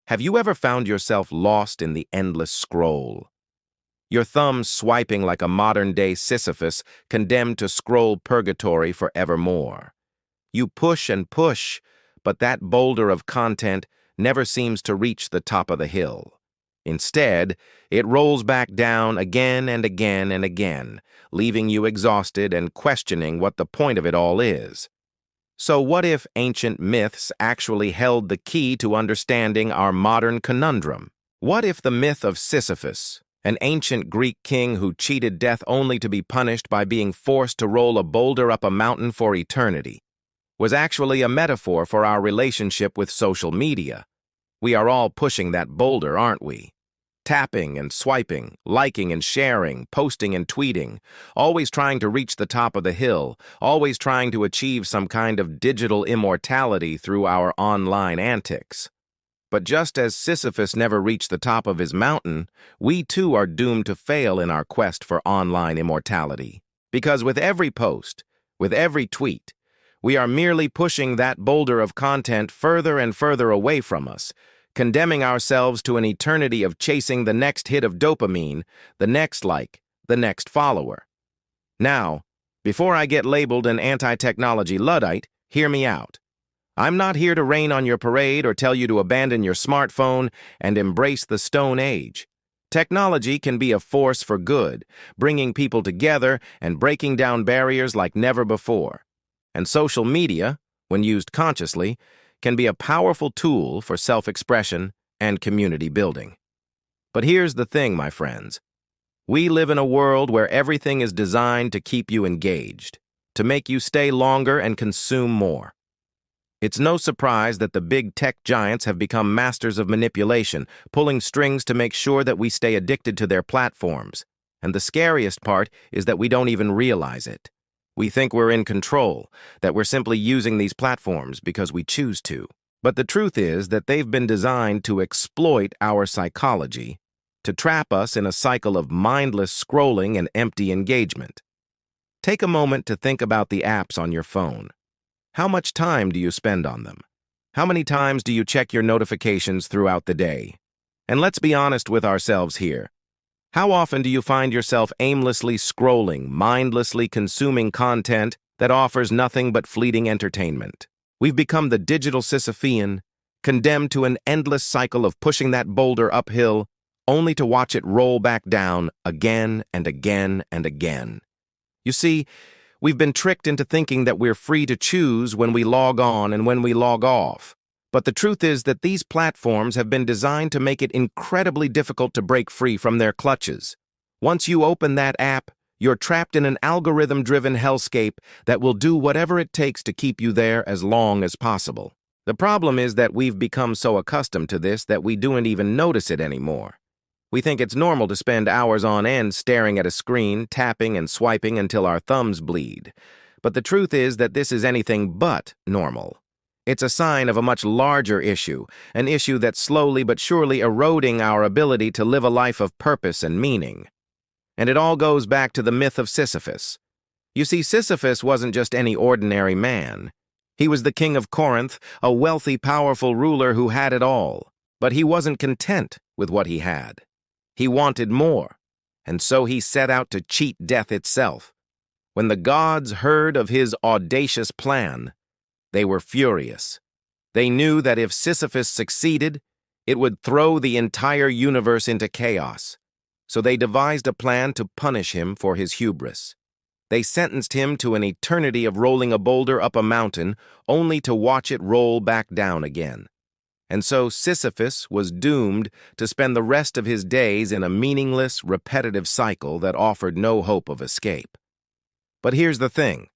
Have you ever found yourself lost in the endless scroll? Your thumb swiping like a modern-day Sisyphus condemned to scroll purgatory forevermore. You push and push, but that boulder of content never seems to reach the top of the hill. Instead, it rolls back down again and again and again, leaving you exhausted and questioning what the point of it all is. So what if ancient myths actually held the key to understanding our modern conundrum? What if the myth of Sisyphus, an ancient Greek king who cheated death only to be punished by being forced to roll a boulder up a mountain for eternity, was actually a metaphor for our relationship with social media? We are all pushing that boulder, aren't we? Tapping and swiping, liking and sharing, posting and tweeting, always trying to reach the top of the hill, always trying to achieve some kind of digital immortality through our online antics. But just as Sisyphus never reached the top of his mountain, we too are doomed to fail in our quest for online immortality. Because with every post, with every tweet, we are merely pushing that boulder of content further and further away from us, condemning ourselves to an eternity of chasing the next hit of dopamine, the next like, the next follower. Now, before I get labeled an anti-technology Luddite, hear me out. I'm not here to rain on your parade or tell you to abandon your smartphone and embrace the Stone Age. Technology can be a force for good, bringing people together and breaking down barriers like never before. And social media, when used consciously, can be a powerful tool for self-expression and community building. But here's the thing, my friends. We live in a world where everything is designed to keep you engaged, to make you stay longer and consume more. It's no surprise that the big tech giants have become masters of manipulation, pulling strings to make sure that we stay addicted to their platforms. And the scariest part is that we don't even realize it. We think we're in control, that we're simply using these platforms because we choose to. But the truth is that they've been designed to exploit our psychology, to trap us in a cycle of mindless scrolling and empty engagement. Take a moment to think about the apps on your phone. How much time do you spend on them? How many times do you check your notifications throughout the day? And let's be honest with ourselves here. How often do you find yourself aimlessly scrolling, mindlessly consuming content that offers nothing but fleeting entertainment? We've become the digital Sisyphean, condemned to an endless cycle of pushing that boulder uphill, only to watch it roll back down again and again and again. You see, we've been tricked into thinking that we're free to choose when we log on and when we log off. But the truth is that these platforms have been designed to make it incredibly difficult to break free from their clutches. Once you open that app, you're trapped in an algorithm-driven hellscape that will do whatever it takes to keep you there as long as possible. The problem is that we've become so accustomed to this that we don't even notice it anymore. We think it's normal to spend hours on end staring at a screen, tapping and swiping until our thumbs bleed. But the truth is that this is anything but normal. It's a sign of a much larger issue, an issue that's slowly but surely eroding our ability to live a life of purpose and meaning. And it all goes back to the myth of Sisyphus. You see, Sisyphus wasn't just any ordinary man. He was the king of Corinth, a wealthy, powerful ruler who had it all. But he wasn't content with what he had. He wanted more, and so he set out to cheat death itself. When the gods heard of his audacious plan, they were furious. They knew that if Sisyphus succeeded, it would throw the entire universe into chaos. So they devised a plan to punish him for his hubris. They sentenced him to an eternity of rolling a boulder up a mountain, only to watch it roll back down again. And so Sisyphus was doomed to spend the rest of his days in a meaningless, repetitive cycle that offered no hope of escape. But here's the thing.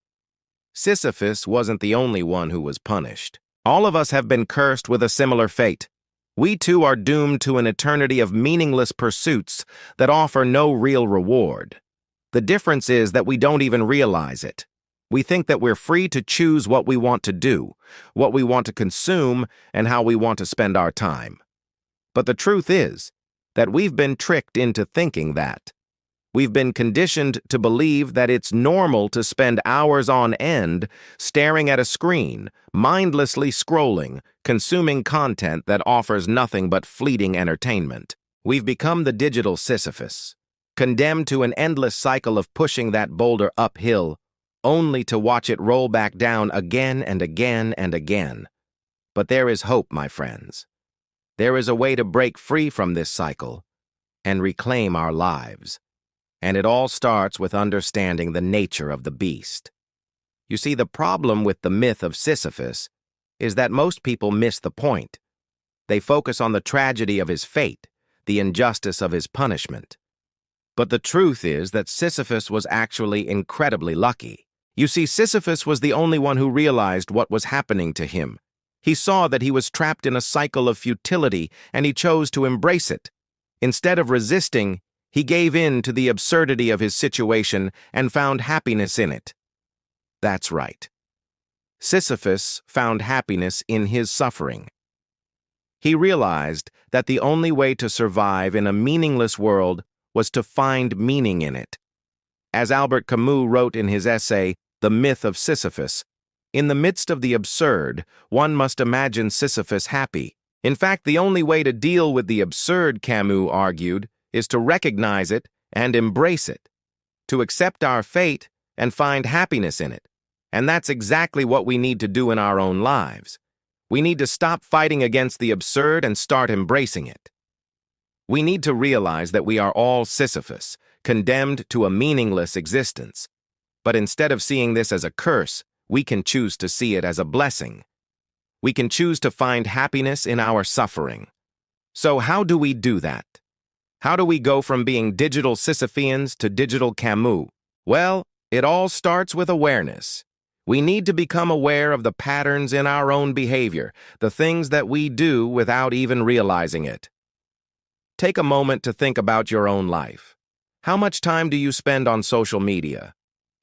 Sisyphus wasn't the only one who was punished. All of us have been cursed with a similar fate. We too are doomed to an eternity of meaningless pursuits that offer no real reward. The difference is that we don't even realize it. We think that we're free to choose what we want to do, what we want to consume, and how we want to spend our time. But the truth is that we've been tricked into thinking that. We've been conditioned to believe that it's normal to spend hours on end staring at a screen, mindlessly scrolling, consuming content that offers nothing but fleeting entertainment. We've become the digital Sisyphus, condemned to an endless cycle of pushing that boulder uphill, only to watch it roll back down again and again and again. But there is hope, my friends. There is a way to break free from this cycle and reclaim our lives. And it all starts with understanding the nature of the beast. You see, the problem with the myth of Sisyphus is that most people miss the point. They focus on the tragedy of his fate, the injustice of his punishment. But the truth is that Sisyphus was actually incredibly lucky. You see, Sisyphus was the only one who realized what was happening to him. He saw that he was trapped in a cycle of futility, and he chose to embrace it. Instead of resisting, he gave in to the absurdity of his situation and found happiness in it. That's right. Sisyphus found happiness in his suffering. He realized that the only way to survive in a meaningless world was to find meaning in it. As Albert Camus wrote in his essay, The Myth of Sisyphus, in the midst of the absurd, one must imagine Sisyphus happy. In fact, the only way to deal with the absurd, Camus argued, is to recognize it and embrace it, to accept our fate and find happiness in it. And that's exactly what we need to do in our own lives. We need to stop fighting against the absurd and start embracing it. We need to realize that we are all Sisyphus, condemned to a meaningless existence. But instead of seeing this as a curse, we can choose to see it as a blessing. We can choose to find happiness in our suffering. So how do we do that? How do we go from being digital Sisypheans to digital Camus? Well, it all starts with awareness. We need to become aware of the patterns in our own behavior, the things that we do without even realizing it. Take a moment to think about your own life. How much time do you spend on social media?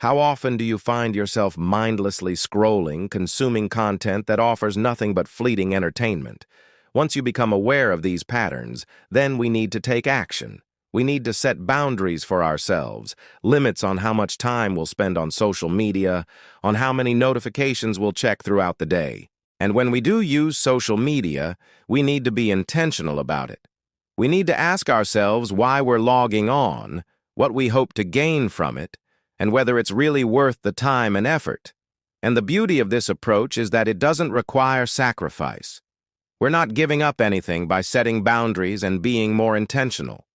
How often do you find yourself mindlessly scrolling, consuming content that offers nothing but fleeting entertainment? Once you become aware of these patterns, then we need to take action. We need to set boundaries for ourselves, limits on how much time we'll spend on social media, on how many notifications we'll check throughout the day. And when we do use social media, we need to be intentional about it. We need to ask ourselves why we're logging on, what we hope to gain from it, and whether it's really worth the time and effort. And the beauty of this approach is that it doesn't require sacrifice. We're not giving up anything by setting boundaries and being more intentional.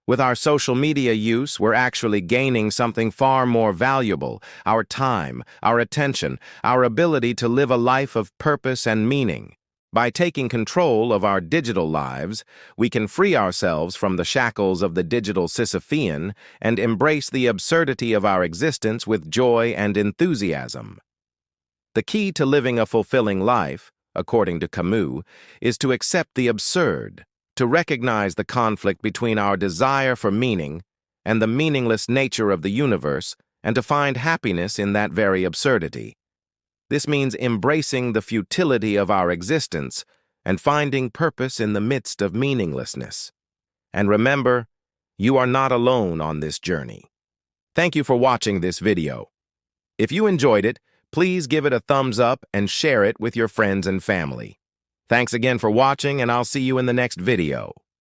With our social media use, we're actually gaining something far more valuable: our time, our attention, our ability to live a life of purpose and meaning. By taking control of our digital lives, we can free ourselves from the shackles of the digital Sisyphean and embrace the absurdity of our existence with joy and enthusiasm. The key to living a fulfilling life, according to Camus, is to accept the absurd, to recognize the conflict between our desire for meaning and the meaningless nature of the universe, and to find happiness in that very absurdity. This means embracing the futility of our existence and finding purpose in the midst of meaninglessness. And remember, you are not alone on this journey. Thank you for watching this video. If you enjoyed it, please give it a thumbs up and share it with your friends and family. Thanks again for watching, and I'll see you in the next video.